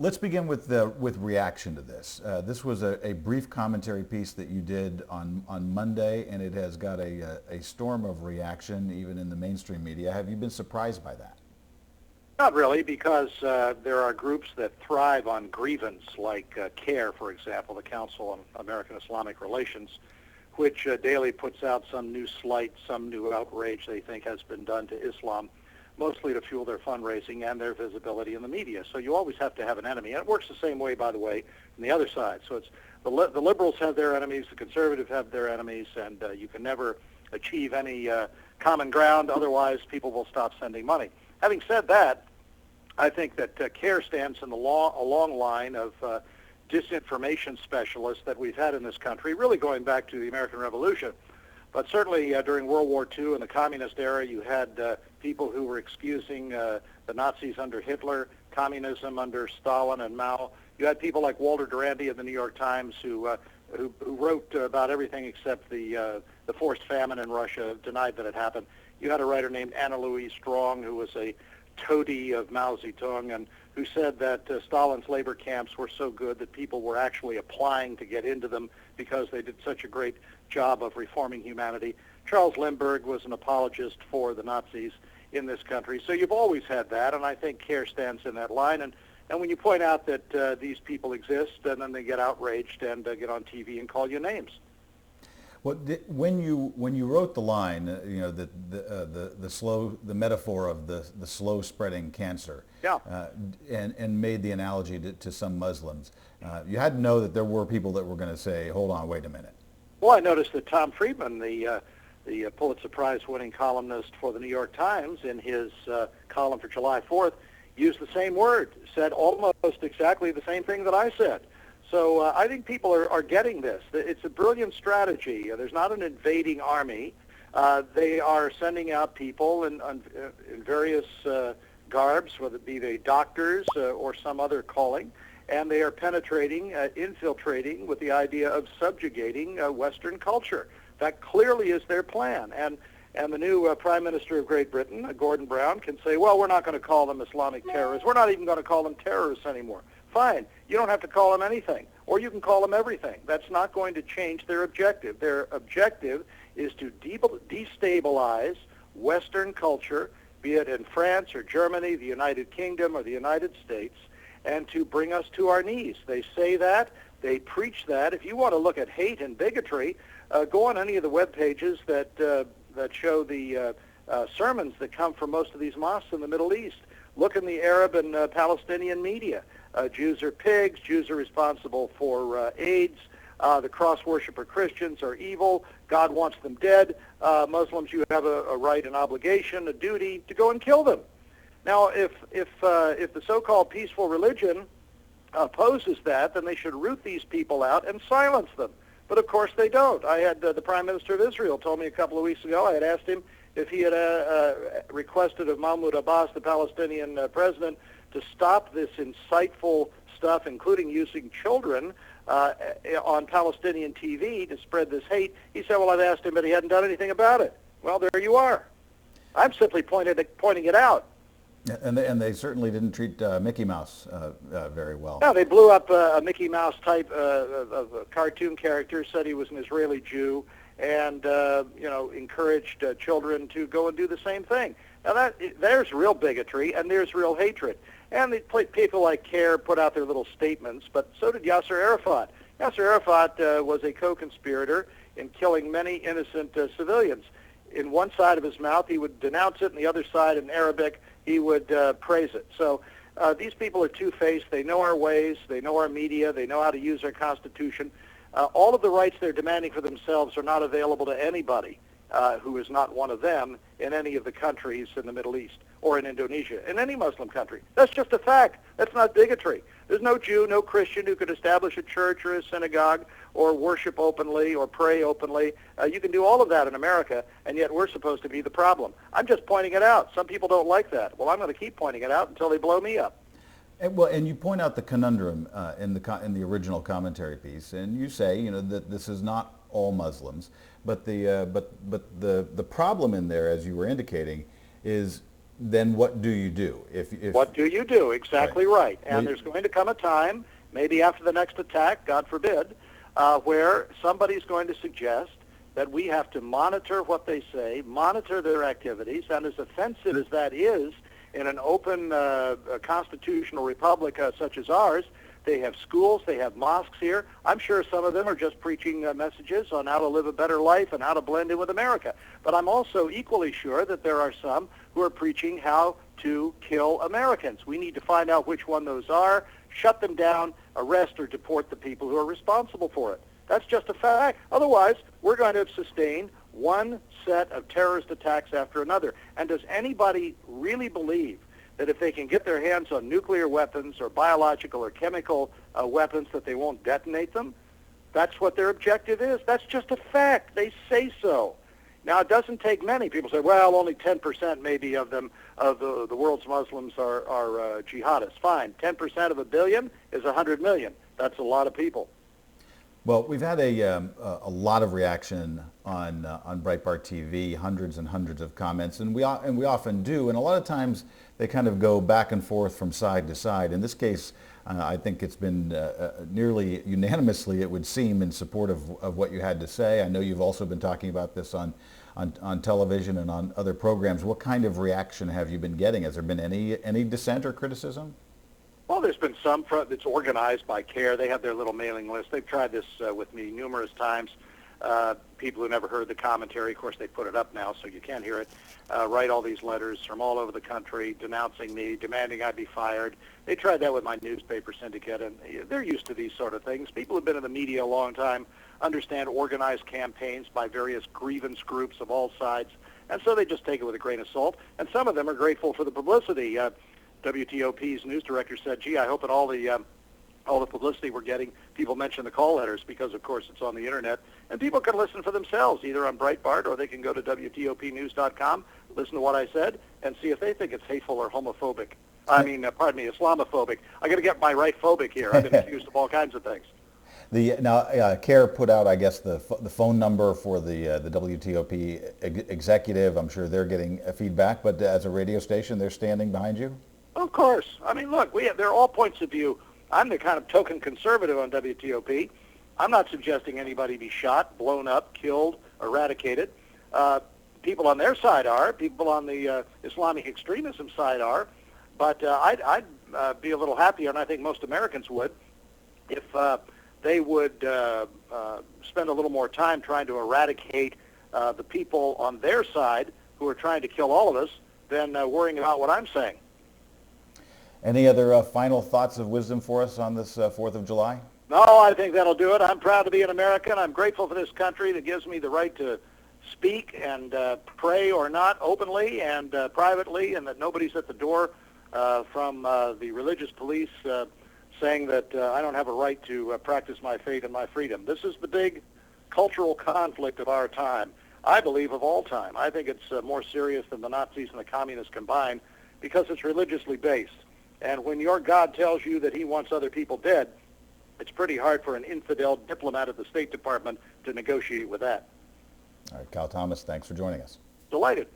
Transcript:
Let's begin with reaction to this. This was a brief commentary piece that you did on Monday, and it has got a storm of reaction even in the mainstream media. Have you been surprised by that? Not really, because there are groups that thrive on grievance, like CARE, for example, the Council on American Islamic Relations, which daily puts out some new slight, some new outrage they think has been done to Islam, mostly to fuel their fundraising and their visibility in the media. So you always have to have an enemy. And it works the same way, by the way, on the other side. So it's the liberals have their enemies, the conservatives have their enemies, and you can never achieve any common ground. Otherwise, people will stop sending money. Having said that, I think that CARE stands in a long line of disinformation specialists that we've had in this country, really going back to the American Revolution. But certainly during World War II and the communist era, you had people who were excusing the Nazis under Hitler, communism under Stalin and Mao. You had people like Walter Durante of the New York Times who wrote about everything except the forced famine in Russia, denied that it happened. You had a writer named Anna Louise Strong, who was a toady of Mao Zedong, and who said that Stalin's labor camps were so good that people were actually applying to get into them because they did such a great job of reforming humanity. Charles Lindbergh was an apologist for the Nazis in this country. So you've always had that, and I think CARE stands in that line. And when you point out that these people exist, and then they get outraged and get on TV and call you names. Well, when you wrote the line, the metaphor of the slow spreading cancer, yeah, and made the analogy to some Muslims, you had to know that there were people that were going to say, "Hold on, wait a minute." Well, I noticed that Tom Friedman, the Pulitzer Prize-winning columnist for the New York Times, in his column for July 4th, used the same word, said almost exactly the same thing that I said. So I think people are getting this. It's a brilliant strategy. There's not an invading army. They are sending out people in various garbs, whether it be they doctors or some other calling, and they are penetrating, infiltrating with the idea of subjugating Western culture. That clearly is their plan. And the new Prime Minister of Great Britain, Gordon Brown, can say, well, we're not going to call them Islamic terrorists. We're not even going to call them terrorists anymore. Fine. You don't have to call them anything, or you can call them everything. That's not going to change their objective. Their objective is to destabilize Western culture, be it in France or Germany, the United Kingdom, or the United States, and to bring us to our knees. They say that. They preach that. If you want to look at hate and bigotry, go on any of the web pages that show the sermons that come from most of these mosques in the Middle East. Look in the Arab and Palestinian media. Jews are pigs. Jews are responsible for AIDS. The cross-worshiper Christians are evil. God wants them dead. Muslims, you have a right, an obligation, a duty to go and kill them. Now, if the so-called peaceful religion opposes that, then they should root these people out and silence them. But of course they don't. I had the Prime Minister of Israel told me a couple of weeks ago. I had asked him if he had requested of Mahmoud Abbas, the Palestinian president, to stop this insightful stuff, including using children on Palestinian TV to spread this hate. He said, well, I've asked him, but he hadn't done anything about it. Well, there you are. I'm simply pointing it out. And they certainly didn't treat Mickey Mouse very well. No, they blew up a Mickey Mouse type of a cartoon character, said he was an Israeli Jew, and encouraged children to go and do the same thing. Now there's real bigotry and there's real hatred. And people like CARE put out their little statements, but so did Yasser Arafat. Yasser Arafat was a co-conspirator in killing many innocent civilians. In one side of his mouth, he would denounce it, and the other side, in Arabic, he would praise it. So these people are two-faced. They know our ways. They know our media. They know how to use our Constitution. All of the rights they're demanding for themselves are not available to anybody who is not one of them in any of the countries in the Middle East or in Indonesia, in any Muslim country. That's just a fact. That's not bigotry. There's no Jew, no Christian who could establish a church or a synagogue or worship openly or pray openly. You can do all of that in America, and yet we're supposed to be the problem. I'm just pointing it out. Some people don't like that. Well, I'm going to keep pointing it out until they blow me up. And you point out the conundrum in the original commentary piece, and you say, that this is not all Muslims, but the problem in there, as you were indicating, is then what do you do? If What do you do? Exactly right. And Well, there's going to come a time, maybe after the next attack, God forbid, where somebody's going to suggest that we have to monitor what they say, monitor their activities, and as offensive as that is in an open constitutional republic such as ours, they have schools, they have mosques here. I'm sure some of them are just preaching messages on how to live a better life and how to blend in with America. But I'm also equally sure that there are some who are preaching how to kill Americans. We need to find out which one those are, shut them down, arrest or deport the people who are responsible for it. That's just a fact. Otherwise, we're going to sustain one set of terrorist attacks after another. And does anybody really believe that if they can get their hands on nuclear weapons or biological or chemical weapons that they won't detonate them? That's what their objective is. That's just a fact. They say so. Now, it doesn't take many. People say, well, only 10% maybe of them, of the world's Muslims are jihadists. Fine. 10% of a billion is 100 million. That's a lot of people. Well, we've had a lot of reaction on Breitbart TV, hundreds and hundreds of comments, and we often do, and a lot of times they kind of go back and forth from side to side. In this case, I think it's been nearly unanimously, it would seem, in support of what you had to say. I know you've also been talking about this on television and on other programs. What kind of reaction have you been getting? Has there been any dissent or criticism? Well, there's been some that's organized by CARE. They have their little mailing list. They've tried this with me numerous times. People who never heard the commentary, of course, they put it up now so you can't hear it, write all these letters from all over the country denouncing me, demanding I be fired. They tried that with my newspaper syndicate, and they're used to these sort of things. People who've been in the media a long time understand organized campaigns by various grievance groups of all sides, and so they just take it with a grain of salt. And some of them are grateful for the publicity. WTOP's news director said, gee, I hope in all the publicity we're getting, people mention the call letters because, of course, it's on the Internet. And people can listen for themselves, either on Breitbart or they can go to WTOPnews.com, listen to what I said, and see if they think it's hateful or homophobic. Islamophobic. I got to get my right phobic here. I've been accused of all kinds of things. CARE put out, I guess, the phone number for the WTOP executive. I'm sure they're getting feedback, but as a radio station, they're standing behind you? Of course. I mean, look, there are all points of view. I'm the kind of token conservative on WTOP. I'm not suggesting anybody be shot, blown up, killed, eradicated. People on their side are. People on the Islamic extremism side are. But I'd be a little happier, and I think most Americans would, if they would spend a little more time trying to eradicate the people on their side who are trying to kill all of us than worrying about what I'm saying. Any other final thoughts of wisdom for us on this 4th of July? No, I think that'll do it. I'm proud to be an American. I'm grateful for this country that gives me the right to speak and pray or not openly and privately, and that nobody's at the door from the religious police saying that I don't have a right to practice my faith and my freedom. This is the big cultural conflict of our time, I believe of all time. I think it's more serious than the Nazis and the communists combined because it's religiously based. And when your God tells you that he wants other people dead, it's pretty hard for an infidel diplomat at the State Department to negotiate with that. All right, Cal Thomas, thanks for joining us. Delighted.